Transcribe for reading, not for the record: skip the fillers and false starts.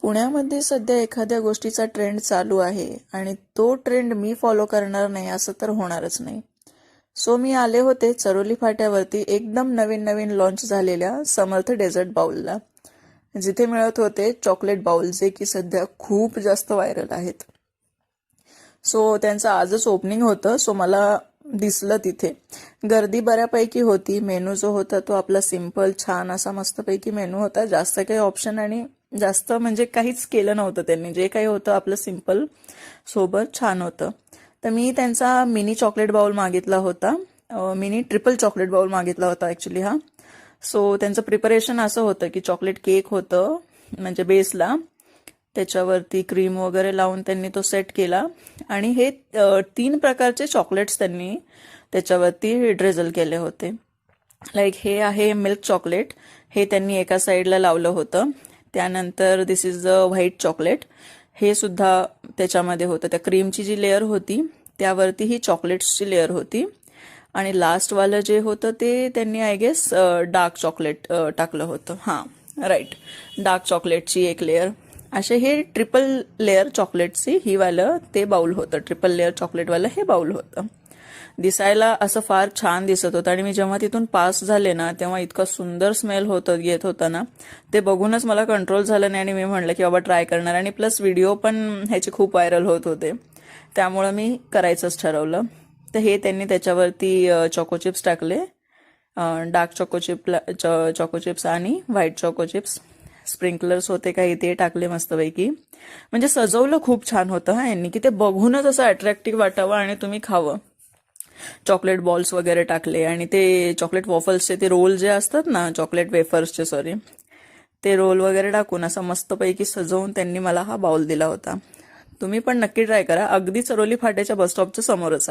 पुण्यामध्ये सध्या एखाद्या गोष्टीचा ट्रेंड चालू आहे आणि तो ट्रेंड मी फॉलो करणार नाही असं तर होणारच नाही. सो मी आले होते चरोली फाट्यावरती एकदम नवीन नवीन लॉन्च झालेल्या समर्थ डेझर्ट बाउलला, जिथे मिळत होते चॉकलेट बाउल, जे की सध्या खूप जास्त व्हायरल आहेत. सो त्यांचं आजच ओपनिंग होतं. सो मला दिसलं तिथे गर्दी बऱ्यापैकी होती. मेनू जो होता तो आपला सिंपल छान असा मस्तपैकी मेनू होता. जास्त काही ऑप्शन आणि जास्त म्हणजे काहीच केलं नव्हतं त्यांनी. जे काही होतं आपलं सिंपल सोबत छान होतं. तर मी त्यांचा मिनी चॉकलेट बाउल मागितला होता. मिनी ट्रिपल चॉकलेट बाउल मागितला होता ऍक्च्युली हा. सो त्यांचं प्रिपरेशन असं होतं की चॉकलेट केक होतं म्हणजे बेसला, त्याच्यावरती क्रीम वगैरे लावून त्यांनी तो सेट केला आणि हे 3 प्रकारचे चॉकलेट्स त्यांनी त्याच्यावरती ड्रेझल केले होते. लाईक हे आहे मिल्क चॉकलेट, हे त्यांनी एका साईडला लावलं होतं. त्यानंतर दिस इज द व्हाईट चॉकलेट, हे सुद्धा त्याच्यामध्ये होतं. त्या क्रीमची जी लेअर होती त्यावरती ही चॉकलेट्सची लेअर होती आणि लास्टवालं जे होतं ते त्यांनी आय गेस डार्क चॉकलेट टाकलं होतं. हां राईट, डार्क चॉकलेटची एक लेअर. असे हे ट्रिपल लेअर चॉकलेटची ही वालं ते बाउल होतं. ट्रिपल लेअर चॉकलेटवालं हे बाउल होतं. दिसायला असं फार छान दिसत होतं आणि मी जेव्हा तिथून पास झाले ना तेव्हा इतकं सुंदर स्मेल येत होता ना, ते बघूनच मला कंट्रोल झालं नाही आणि मी म्हणलं की बाबा ट्राय करणार. आणि प्लस व्हिडिओ पण ह्याचे खूप व्हायरल होत होते, त्यामुळं मी करायचंच ठरवलं. तर हे त्यांनी त्याच्यावरती चॉको चिप्स टाकले, डार्क चॉको चिप्स आणि व्हाईट चॉको चिप्स. स्प्रिंकलर्स होते काही ते टाकले मस्तपैकी. म्हणजे सजवलं खूप छान होतं हा यांनी, की ते बघूनच असं अट्रॅक्टिव्ह वाटावं आणि तुम्ही खावं. चॉकलेट बॉल्स वगैरे टाकले आणि ते चॉकलेट वॉफल्सचे ते रोल जे असतात ना, चॉकलेट वेफर्सचे सॉरी, ते रोल वगैरे टाकून असं मस्तपैकी सजवून त्यांनी मला हा बाउल दिला होता. तुम्ही पण नक्की ट्राय करा. अगदी चरोली फाट्याच्या बस स्टॉपच्या समोरच आहे.